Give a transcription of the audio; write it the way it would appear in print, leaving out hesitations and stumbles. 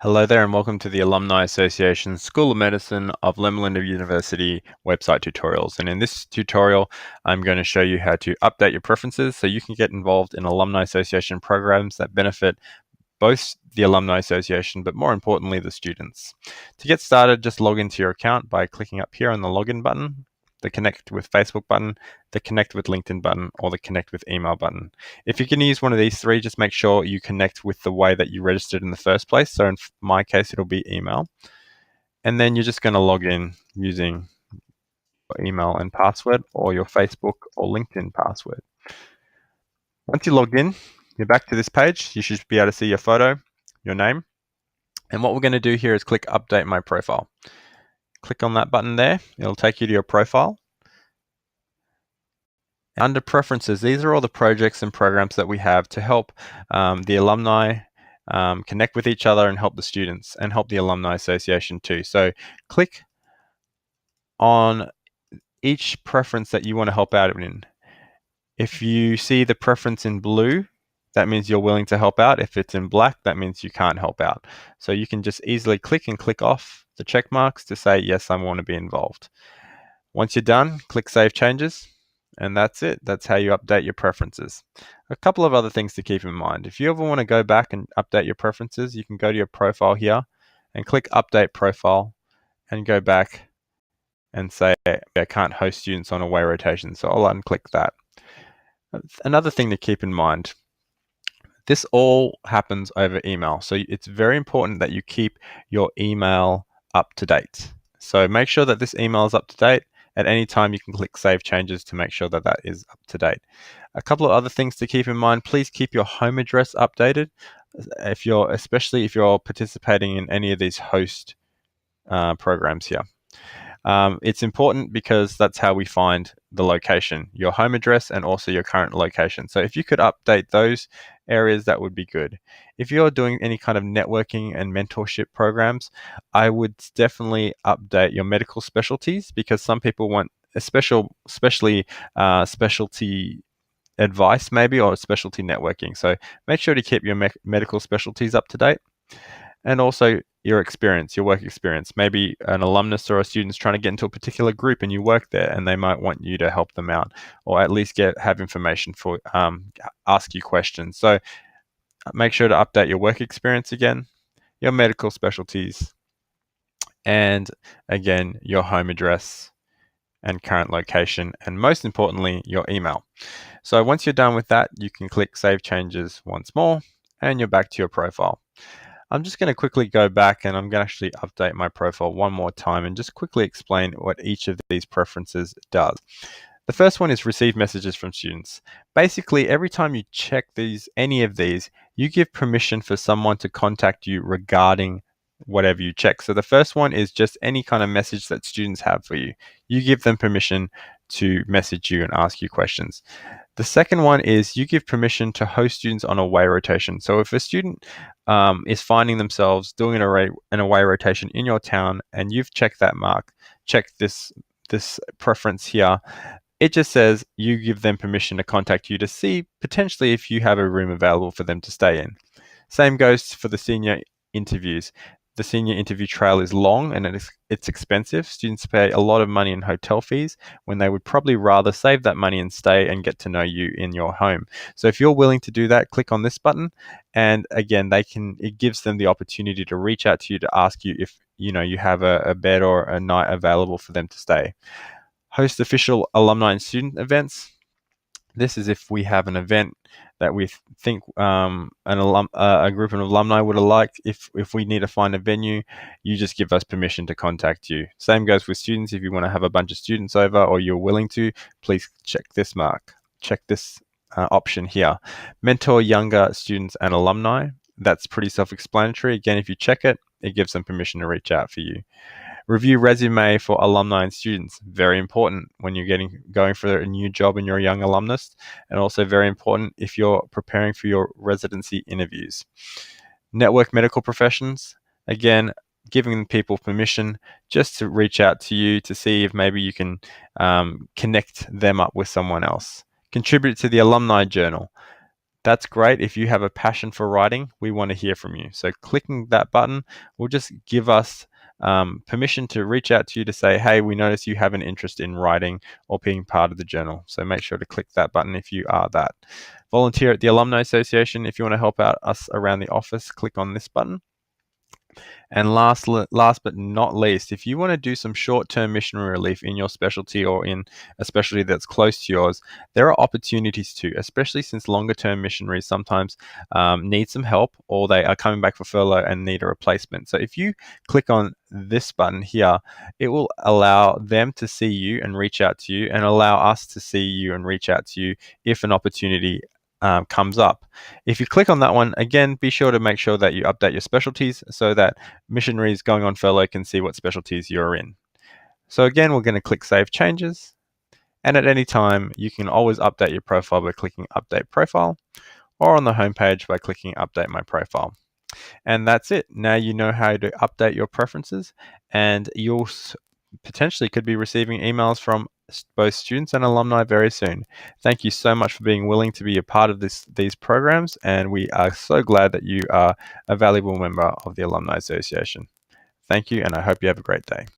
Hello there and welcome to the Alumni Association School of Medicine of Lemelin University website tutorials. And in this tutorial, I'm going to show you how to update your preferences so you can get involved in Alumni Association programs that benefit both the Alumni Association, but more importantly, the students. To get started, just log into your account by clicking up here on the login button, the connect with Facebook button, the connect with LinkedIn button, or the connect with email button. If you're going to use one of these three, just make sure you connect with the way that you registered in the first place. So in my case, it'll be email. And then you're just going to log in using your email and password or your Facebook or LinkedIn password. Once you're logged in, you're back to this page. You should be able to see your photo, your name. And what we're going to do here is click Update My Profile. Click on that button there. It'll take you to your profile. Under Preferences, these are all the projects and programs that we have to help the alumni connect with each other and help the students and help the Alumni Association too. So click on each preference that you want to help out in. If you see the preference in blue, that means you're willing to help out. If it's in black, that means you can't help out. So you can just easily click and click off the check marks to say, yes, I want to be involved. Once you're done, click Save Changes, and that's it. That's how you update your preferences. A couple of other things to keep in mind. If you ever want to go back and update your preferences, you can go to your profile here and click Update Profile and go back and say, I can't host students on away rotation. So I'll unclick that. Another thing to keep in mind, this all happens over email. So it's very important that you keep your email up to date. So make sure that this email is up to date. At any time, you can click Save Changes to make sure that that is up to date. A couple of other things to keep in mind, please keep your home address updated. Especially if you're participating in any of these host programs here. It's important because that's how we find the location, your home address and also your current location. So if you could update those areas, that would be good. If you're doing any kind of networking and mentorship programs, I would definitely update your medical specialties because some people want especially specialty advice maybe or specialty networking. So make sure to keep your medical specialties up to date. And also your experience, your work experience. Maybe an alumnus or a student's trying to get into a particular group and you work there and they might want you to help them out or at least have information for ask you questions. So make sure to update your work experience again, your medical specialties, and again, your home address and current location, and most importantly, your email. So once you're done with that, you can click Save Changes once more and you're back to your profile. I'm just going to quickly go back and I'm going to actually update my profile one more time and just quickly explain what each of these preferences does. The first one is receive messages from students. Basically, every time you check any of these, you give permission for someone to contact you regarding whatever you check. So the first one is just any kind of message that students have for you. You give them permission to message you and ask you questions. The second one is you give permission to host students on away rotation. So if a student is finding themselves doing an away rotation in your town and you've checked that mark, check this preference here, it just says you give them permission to contact you to see potentially if you have a room available for them to stay in. Same goes for the senior interviews. The senior interview trail is long and it's expensive. Students pay a lot of money in hotel fees when they would probably rather save that money and stay and get to know you in your home. So if you're willing to do that, click on this button. And again, it gives them the opportunity to reach out to you to ask you if you have a bed or a night available for them to stay. Host official alumni and student events. This is if we have an event that we think a group of alumni would have liked. If we need to find a venue, you just give us permission to contact you. Same goes with students. If you want to have a bunch of students over or you're willing to, please check this mark. Check this option here. Mentor younger students and alumni. That's pretty self-explanatory. Again, if you check it, it gives them permission to reach out for you. Review resume for alumni and students. Very important when you're going for a new job and you're a young alumnus, and also very important if you're preparing for your residency interviews. Network medical professions. Again, giving people permission just to reach out to you to see if maybe you can connect them up with someone else. Contribute to the alumni journal. That's great. If you have a passion for writing, we want to hear from you. So clicking that button will just give us permission to reach out to you to say, hey, we notice you have an interest in writing or being part of the journal. So make sure to click that button if you are that. Volunteer at the Alumni Association. If you want to help out us around the office, click on this button. And last but not least, if you want to do some short-term missionary relief in your specialty or in a specialty that's close to yours, there are opportunities too, especially since longer-term missionaries sometimes need some help or they are coming back for furlough and need a replacement. So if you click on this button here, it will allow them to see you and reach out to you and allow us to see you and reach out to you if an opportunity comes up. If you click on that one, again, be sure to make sure that you update your specialties so that missionaries going on furlough can see what specialties you're in. So again, we're going to click Save Changes. And at any time, you can always update your profile by clicking Update Profile or on the homepage by clicking Update My Profile. And that's it. Now you know how to update your preferences, and you'll potentially could be receiving emails from both students and alumni very soon. Thank you so much for being willing to be a part of these programs, and we are so glad that you are a valuable member of the Alumni Association. Thank you, and I hope you have a great day.